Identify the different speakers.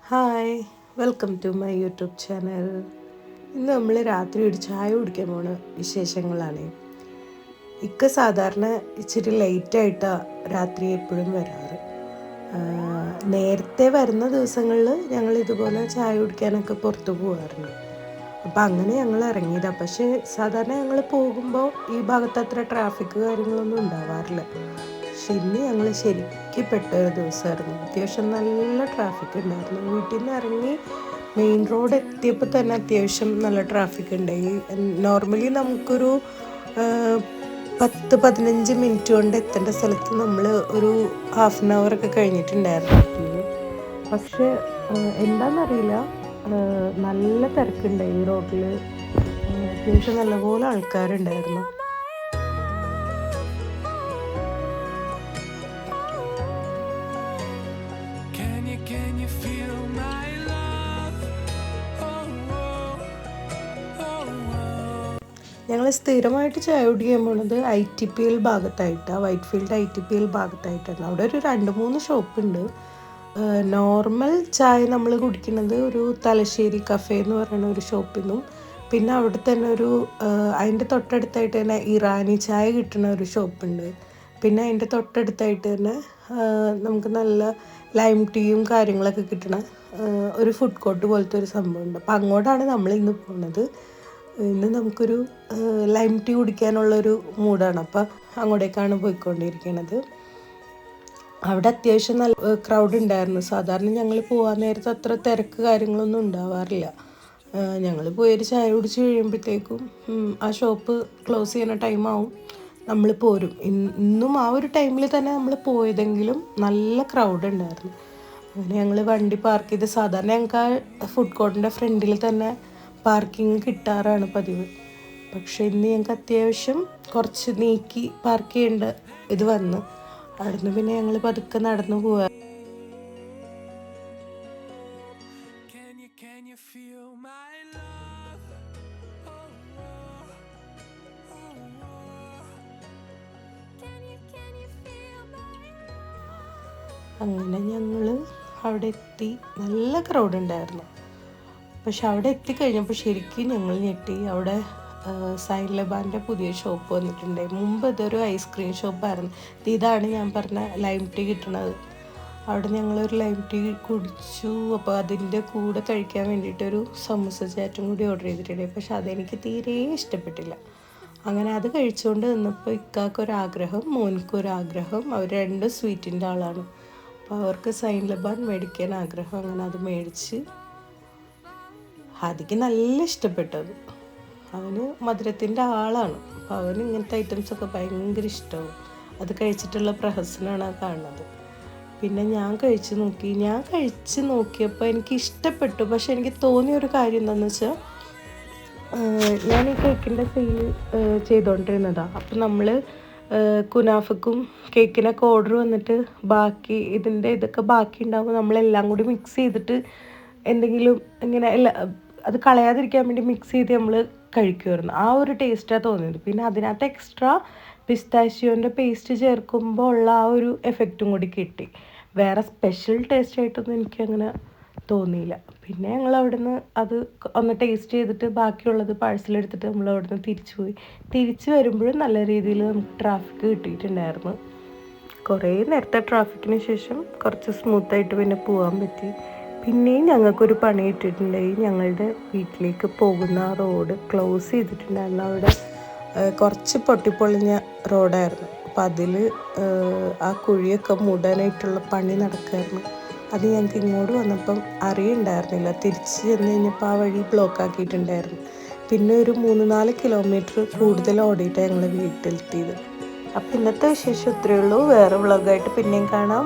Speaker 1: Hi, welcome to my YouTube channel. ഇന്ന് നമ്മൾ രാത്രി ഒരു ചായ കുടിക്കാൻ പോണ വിശേഷങ്ങളാണ്. സാധാരണ ഇച്ചിരി ലേറ്റായിട്ടാണ് രാത്രി എപ്പോഴും വരാറ്. നേരത്തെ വരുന്ന ദിവസങ്ങളിൽ ഞങ്ങൾ ഇതുപോലെ ചായ കുടിക്കാനൊക്കെ പുറത്തു പോകാറുണ്ട്. അപ്പം അങ്ങനെ ഞങ്ങൾ ഇറങ്ങിയതാണ്. പക്ഷേ സാധാരണ ഞങ്ങൾ പോകുമ്പോൾ ഈ ഭാഗത്ത് അത്ര ട്രാഫിക് കാര്യങ്ങളൊന്നും ഉണ്ടാവാറില്ല. പക്ഷെ ഇന്ന് ഞങ്ങൾ ശരിക്കും പെട്ട ഒരു ദിവസമായിരുന്നു. അത്യാവശ്യം നല്ല ട്രാഫിക് ഉണ്ടായിരുന്നു. വീട്ടിൽ നിന്ന് ഇറങ്ങി മെയിൻ റോഡ് എത്തിയപ്പോൾ തന്നെ അത്യാവശ്യം നല്ല ട്രാഫിക് ഉണ്ടായി. നോർമലി നമുക്കൊരു 10-15 മിനിറ്റ് കൊണ്ട് എത്തേണ്ട സ്ഥലത്ത് നമ്മൾ ഒരു ഹാഫ് ആൻ അവറൊക്കെ കഴിഞ്ഞിട്ടുണ്ടായിരുന്നു. പക്ഷെ എന്താണെന്നറിയില്ല, നല്ല തിരക്കുണ്ടായി ഈ റോഡിൽ. അത്യാവശ്യം നല്ലപോലെ ആൾക്കാരുണ്ടായിരുന്നു. ഞങ്ങൾ സ്ഥിരമായിട്ട് ചായ കുടിക്കാൻ പോകുന്നത് ITPL ഭാഗത്തായിട്ടാണ്, വൈറ്റ് ഫീൽഡ് ITPL ഭാഗത്തായിട്ടാണ്. അവിടെ ഒരു 2-3 ഷോപ്പുണ്ട്. നോർമൽ ചായ നമ്മൾ കുടിക്കുന്നത് ഒരു തലശ്ശേരി കഫേ എന്ന് പറയുന്ന ഒരു ഷോപ്പിൽ നിന്നും, പിന്നെ അവിടെ തന്നെ അതിൻ്റെ തൊട്ടടുത്തായിട്ട് തന്നെ ഇറാനി ചായ കിട്ടുന്ന ഒരു ഷോപ്പുണ്ട്. പിന്നെ അതിൻ്റെ തൊട്ടടുത്തായിട്ട് തന്നെ നമുക്ക് നല്ല ലൈം ടീയും കാര്യങ്ങളൊക്കെ കിട്ടണ ഒരു ഫുഡ് കോർട്ട് പോലത്തെ ഒരു സംഭവമുണ്ട്. അപ്പം അങ്ങോട്ടാണ് നമ്മൾ ഇന്ന് പോകുന്നത്. ഇന്ന് നമുക്കൊരു ലൈം ടീ കുടിക്കാനുള്ളൊരു മൂഡാണ്. അപ്പം അങ്ങോട്ടേക്കാണ് പോയിക്കൊണ്ടിരിക്കുന്നത്. അവിടെ അത്യാവശ്യം നല്ല ക്രൗഡ് ഉണ്ടായിരുന്നു. സാധാരണ ഞങ്ങൾ പോകാൻ നേരത്ത് അത്ര തിരക്ക് കാര്യങ്ങളൊന്നും ഉണ്ടാവാറില്ല. ഞങ്ങൾ പോയൊരു ചായ കുടിച്ച് കഴിയുമ്പോഴത്തേക്കും ആ ഷോപ്പ് ക്ലോസ് ചെയ്യുന്ന ടൈമാവും, നമ്മൾ പോരും. ഇന്നും ആ ഒരു ടൈമിൽ തന്നെ നമ്മൾ പോയതെങ്കിലും നല്ല ക്രൗഡ് ഉണ്ടായിരുന്നു. അങ്ങനെ ഞങ്ങൾ വണ്ടി പാർക്ക് ചെയ്ത്, സാധാരണ ഞങ്ങൾക്ക് ആ ഫുഡ് കോർട്ടിൻ്റെ ഫ്രണ്ടിൽ തന്നെ പാർക്കിംഗ് കിട്ടാറാണ് പതിവ്. പക്ഷേ ഇന്ന് ഞങ്ങൾക്ക് അത്യാവശ്യം കുറച്ച് നീക്കി പാർക്ക് ചെയ്യേണ്ട ഇത് വന്ന്, അവിടുന്ന് പിന്നെ ഞങ്ങൾ പതുക്കെ നടന്നു പോവാ. അങ്ങനെ ഞങ്ങൾ അവിടെ എത്തി. നല്ല ക്രൗഡ് ഉണ്ടായിരുന്നു. പക്ഷെ അവിടെ എത്തിക്കഴിഞ്ഞപ്പോൾ ശരിക്കും ഞങ്ങൾ ഞെട്ടി. അവിടെ സൈൻ ലബാൻ്റെ പുതിയ ഷോപ്പ് വന്നിട്ടുണ്ട്. മുമ്പ് ഇതൊരു ഐസ്ക്രീം ഷോപ്പായിരുന്നു. ഇതാണ് ഞാൻ പറഞ്ഞ ലൈം ടീ കിട്ടണത്. അവിടെ ഞങ്ങളൊരു ലൈം ടീ കുടിച്ചു. അപ്പോൾ അതിൻ്റെ കൂടെ കഴിക്കാൻ വേണ്ടിയിട്ടൊരു സമൂസ ചാറ്റും കൂടി ഓർഡർ ചെയ്തിട്ടുണ്ട്. പക്ഷെ അതെനിക്ക് തീരെ ഇഷ്ടപ്പെട്ടില്ല. അങ്ങനെ അത് കഴിച്ചുകൊണ്ട് നിന്നപ്പോൾ ഇക്കാക്കൊരാഗ്രഹം, മോനിക്കൊരാഗ്രഹം. അവർ 2 സ്വീറ്റിൻ്റെ ആളാണ്. അപ്പോൾ അവർക്ക് സൈൻ ലബാൻ മേടിക്കാൻ ആഗ്രഹം. അങ്ങനെ അത് മേടിച്ച് അതിക്ക് നല്ല ഇഷ്ടപ്പെട്ടത്. അവന് മധുരത്തിൻ്റെ ആളാണ്. അപ്പോൾ അവന് ഇങ്ങനത്തെ ഐറ്റംസൊക്കെ ഭയങ്കര ഇഷ്ടവും. അത് കഴിച്ചിട്ടുള്ള പ്രഹസനമാണ് കാണുന്നത്. പിന്നെ ഞാൻ കഴിച്ച് നോക്കിയപ്പോൾ എനിക്ക് ഇഷ്ടപ്പെട്ടു. പക്ഷെ എനിക്ക് തോന്നിയൊരു കാര്യം എന്താണെന്ന് വെച്ചാൽ, ഞാൻ ഈ കേക്കിൻ്റെ സെയിൽ ചെയ്തുകൊണ്ടിരുന്നതാണ്. അപ്പം നമ്മൾ കുനാഫക്കും കേക്കിനൊക്കെ ഓർഡർ വന്നിട്ട് ഇതൊക്കെ ബാക്കി ഉണ്ടാകുമ്പോൾ നമ്മളെല്ലാം കൂടി മിക്സ് ചെയ്തിട്ട് എന്തെങ്കിലും ഇങ്ങനെ അത് കളയാതിരിക്കാൻ വേണ്ടി മിക്സ് ചെയ്ത് നമ്മൾ കഴിക്കുമായിരുന്നു. ആ ഒരു ടേസ്റ്റാണ് തോന്നിയത്. പിന്നെ അതിനകത്ത് എക്സ്ട്രാ പിസ്താഷ്യോൻ്റെ പേസ്റ്റ് ചേർക്കുമ്പോൾ ഉള്ള ആ ഒരു എഫക്റ്റും കൂടി കിട്ടി. വേറെ സ്പെഷ്യൽ ടേസ്റ്റ് ആയിട്ടൊന്നും എനിക്കങ്ങനെ തോന്നിയില്ല. പിന്നെ ഞങ്ങൾ അവിടുന്ന് അത് ഒന്ന് ടേസ്റ്റ് ചെയ്തിട്ട് ബാക്കിയുള്ളത് പാഴ്സലെടുത്തിട്ട് നമ്മൾ അവിടുന്ന് തിരിച്ചു വരുമ്പോഴും നല്ല രീതിയിൽ നമുക്ക് ട്രാഫിക് കിട്ടിയിട്ടുണ്ടായിരുന്നു. കുറേ നേരത്തെ ട്രാഫിക്കിന് ശേഷം കുറച്ച് സ്മൂത്തായിട്ട് പിന്നെ പോകാൻ പറ്റി. പിന്നെയും ഞങ്ങൾക്കൊരു പണി കിട്ടിയിട്ടുണ്ടായി. ഞങ്ങളുടെ വീട്ടിലേക്ക് പോകുന്ന ആ റോഡ് ക്ലോസ് ചെയ്തിട്ടുണ്ടായിരുന്നു. അവിടെ കുറച്ച് പൊട്ടിപ്പൊളിഞ്ഞ റോഡായിരുന്നു. അപ്പം അതിൽ ആ കുഴിയൊക്കെ മൂടാനായിട്ടുള്ള പണി നടക്കുമായിരുന്നു. അത് ഞങ്ങൾക്ക് ഇങ്ങോട്ട് വന്നപ്പം അറിയുണ്ടായിരുന്നില്ല. തിരിച്ച് ചെന്ന് കഴിഞ്ഞപ്പോൾ ആ വഴി ബ്ലോക്ക് ആക്കിയിട്ടുണ്ടായിരുന്നു. പിന്നെ ഒരു 3-4 കിലോമീറ്റർ കൂടുതൽ ഓടിയിട്ടാണ് ഞങ്ങൾ വീട്ടിലെത്തിയത്. അപ്പം ഇന്നത്തെ വിശേഷം ഇത്രയേ ഉള്ളൂ. വേറെ വ്ളോഗായിട്ട് പിന്നെയും കാണാം.